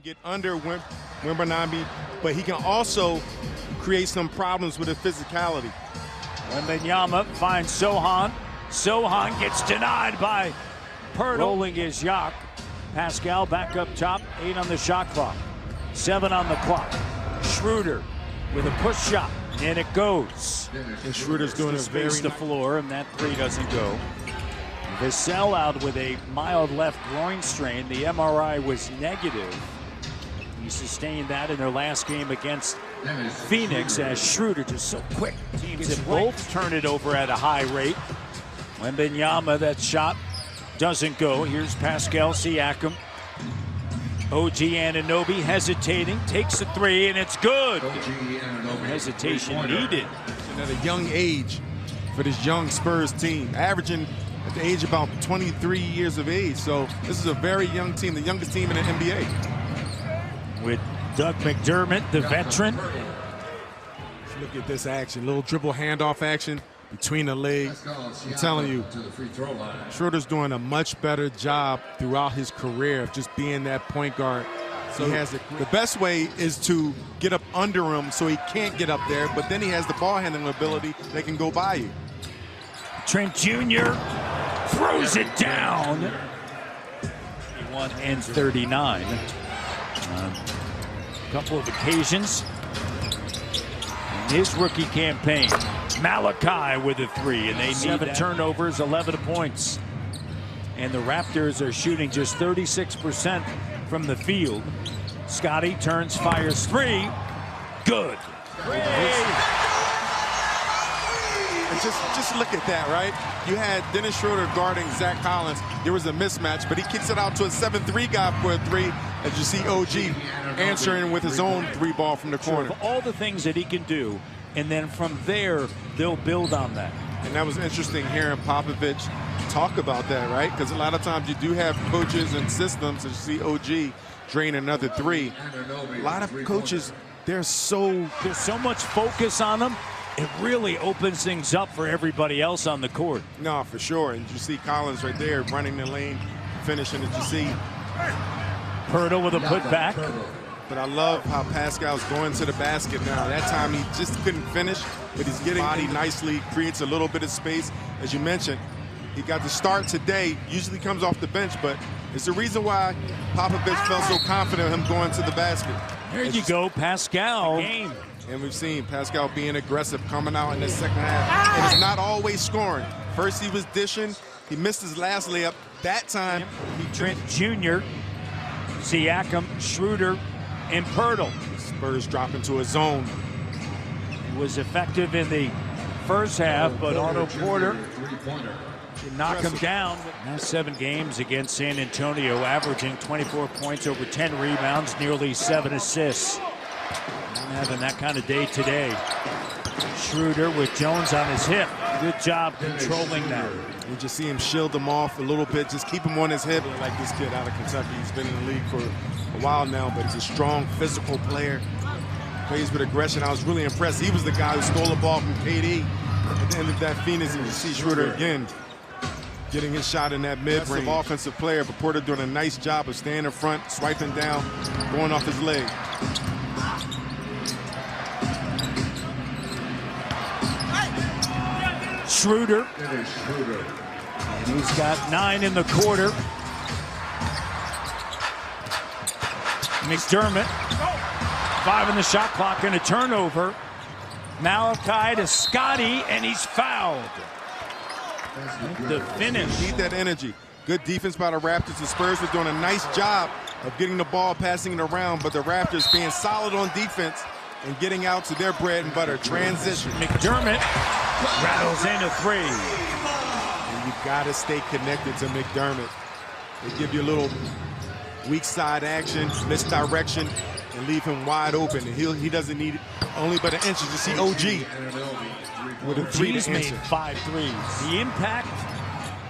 Get under Wembanyama, but he can also create some problems with his physicality. Wembanyama finds Sohan. Sohan gets denied by Pirtle. Rolling is Yak. Pascal back up top, 8 on the shot clock. 7 on the clock. Schroeder with a push shot, and it goes. And Schroeder's doing a very the floor, and that 3 doesn't go. Vassell out with a mild left groin strain. The MRI was negative. He sustained that in their last game against Phoenix, as Schroeder just so quick. Teams that both turn it over at a high rate. Wembanyama, that shot doesn't go. Here's Pascal Siakam. OG Anunoby hesitating, takes the 3, and it's good. No hesitation needed. At a young age for this young Spurs team, averaging at the age about 23 years of age. So this is a very young team, the youngest team in the NBA. With Doug McDermott, the veteran. Let's look at this action, little dribble handoff action between the legs. I'm telling you, Schroeder's doing a much better job throughout his career of just being that point guard. So he has the best way is to get up under him so he can't get up there, but then he has the ball handling ability that can go by you. Trent Jr. throws it down. 51 and 39. A couple of occasions in his rookie campaign. Malachi with a 3, and they need 7 turnovers, 11 points. And the Raptors are shooting just 36% from the field. Scotty turns, fires 3. Good. And just look at that, right? You had Dennis Schroeder guarding Zach Collins. There was a mismatch, but he kicks it out to a 7-3 guy for a 3. As you see OG answering with his own 3 ball from the corner. Sure, all the things that he can do, and then from there, they'll build on that. And that was interesting hearing Popovich talk about that, right? Because a lot of times you do have coaches and systems, and you see OG drain another 3. A lot of coaches, there's so much focus on them. It really opens things up for everybody else on the court. No, for sure. And you see Collins right there running the lane, finishing as you see. Pirtle with a putback. But I love how Pascal's going to the basket now. That time he just couldn't finish, but he's getting body nicely, creates a little bit of space. As you mentioned, he got the start today, usually comes off the bench, but it's the reason why Popovich felt so confident in him going to the basket. There you go, Pascal. Game. And we've seen Pascal being aggressive, coming out in the second half. And it's not always scoring. First he was dishing, he missed his last layup. That time, Trent Jr., Siakam, Schroeder, and Pirtle. Spurs drop into a zone. He was effective in the first half, but Otto Porter did knock him down. Last 7 games against San Antonio, averaging 24 points, over 10 rebounds, nearly 7 assists. Not having that kind of day today. Schroeder with Jones on his hip. Good job controlling that. You just see him shield him off a little bit, just keep him on his hip. Like this kid out of Kentucky, he's been in the league for a while now, but he's a strong physical player. Plays with aggression. I was really impressed. He was the guy who stole the ball from KD at the end of that Phoenix, and you see Schroeder again getting his shot in that mid-range. Offensive player, but Porter doing a nice job of staying in front, swiping down, going off his leg. Schroeder. And he's got 9 in the quarter. McDermott. 5 in the shot clock and a turnover. Malachi to Scotty, and he's fouled. The finish. Need that energy. Good defense by the Raptors. The Spurs were doing a nice job of getting the ball, passing it around, but the Raptors being solid on defense and getting out to their bread and butter. Transition. McDermott rattles in a 3. And you got to stay connected to McDermott. They give you a little weak side action, misdirection, and leave him wide open. And he doesn't need only but an inch. You see OG with a 3 to made 5 threes. The impact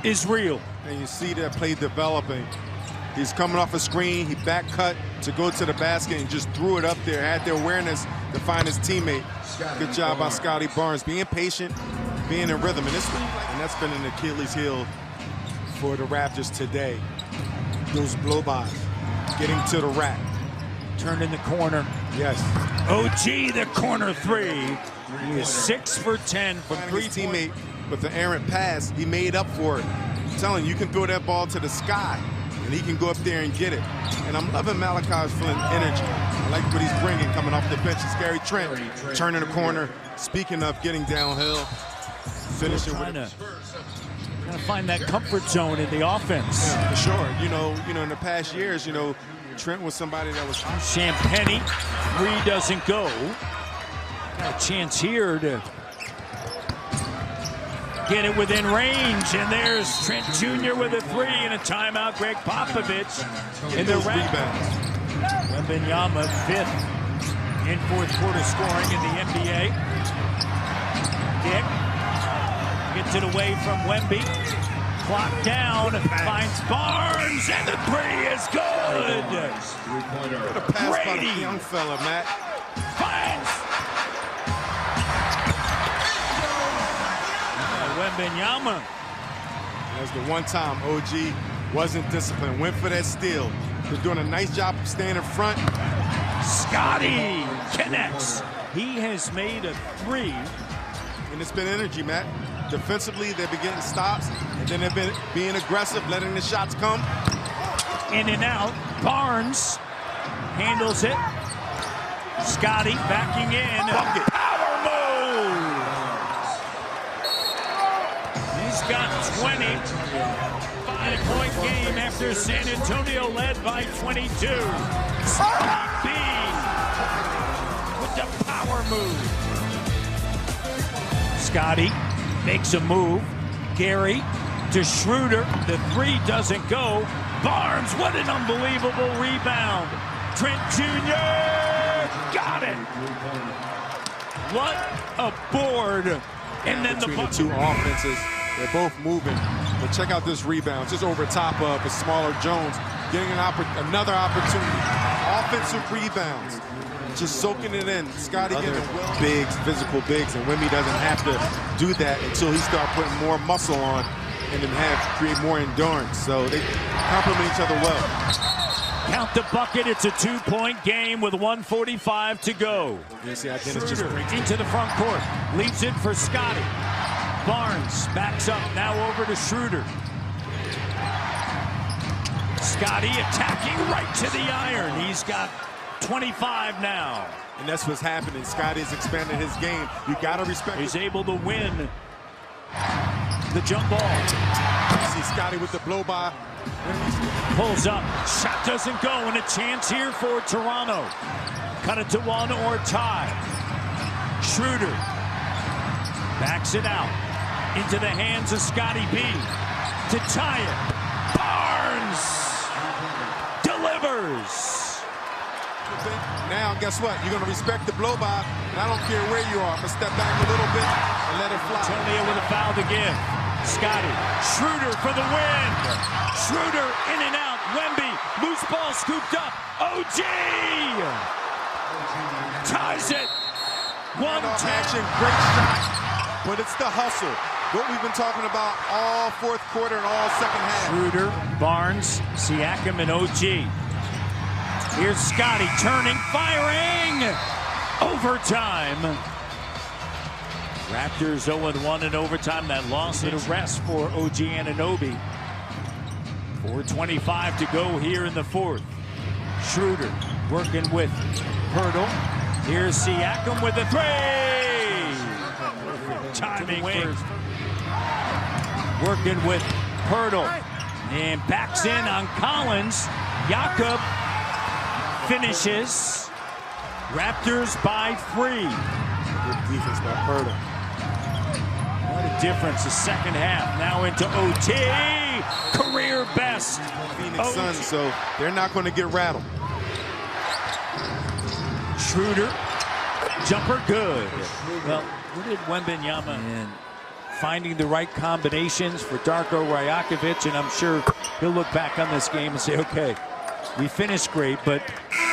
is real. And you see that play developing. He's coming off a screen, he back cut to go to the basket and just threw it up there, had the awareness to find his teammate. Good job by Scotty Barnes, being patient, being in rhythm. And that's been an Achilles heel for the Raptors today. Those blow-bys, getting to the rack, Turned in the corner. Yes. OG, the corner three. He is 6 for 10 from His teammate with the errant pass, he made up for it. I'm telling you, you can throw that ball to the sky, and he can go up there and get it. And I'm loving Malachi's feeling energy. I like what he's bringing coming off the bench. It's Gary Trent turning the corner. Speaking of getting downhill, finishing with it. Trying to find that comfort zone in the offense. Yeah, for sure. You know, in the past years, Trent was somebody that was. Champagny, three doesn't go. Got a chance here to get it within range, and there's Trent Jr. with a three and a timeout. Greg Popovich in the rebounds. Wembanyama, 5th in fourth quarter scoring in the NBA. Dick gets it away from Wemby. Clock down, finds Barnes, and the three is good. What a pass by the young fella, Matt. Finds Wembanyama. That's the one time OG wasn't disciplined, went for that steal. They're doing a nice job of staying in front. Scotty connects. He has made a three. And it's been energy, Matt. Defensively, they've been getting stops, and then they've been being aggressive, letting the shots come. In and out. Barnes handles it. Scotty backing in. Bucket. Power move. He's got 20. 5-point game after San Antonio led by 22. Scotty B with the power move. Scotty makes a move. Gary to Schroeder. The three doesn't go. Barnes, what an unbelievable rebound. Trent Jr. got it. What a board. And then between the two offenses, they're both moving. But check out this rebound, just over top of a smaller Jones, getting another opportunity. Offensive rebounds, just soaking it in. Scotty getting bigs, physical bigs, and Wemby doesn't have to do that until he starts putting more muscle on and then create more endurance. So they complement each other well. Count the bucket. It's a 2-point game with 1:45 to go. You see how Dennis Schroeder just into the front court. Leaves it for Scotty. Barnes backs up. Now over to Schroeder. Scotty attacking right to the iron. He's got 25 now. And that's what's happening. Scotty's expanding his game. You got to respect He's able to win the jump ball. You see Scotty with the blow by. Pulls up. Shot doesn't go, and a chance here for Toronto. Cut it to one or tie. Schroeder backs it out into the hands of Scotty B to tie it. Barnes delivers. Now, guess what? You're going to respect the blow by, and I don't care where you are. I'm going to step back a little bit and let it fly. Antonio with a foul to give. Scotty. Schroeder for the win. Schroeder in and out. Wemby. Loose ball scooped up. OG ties it. 1-10. Action, great shot, but it's the hustle. What we've been talking about all fourth quarter and all second half. Schroeder, Barnes, Siakam, and OG. Here's Scotty turning, firing. Overtime. Raptors 0-1 in overtime. That loss at a rest for OG Anunoby. 4:25 to go here in the fourth. Schroeder working with Hurdle. Here's Siakam with the three. Timing first. Working with Hurdle. And backs in on Collins. Jakob finishes. Raptors by 3. Good defense by Hurdle. What a difference the second half. Now into OT. Career best. Phoenix Suns, so they're not going to get rattled. Schroeder. Jumper good. Well, where did Wembanyama and finding the right combinations for Darko Rajakovic, and I'm sure he'll look back on this game and say, okay, we finished great, but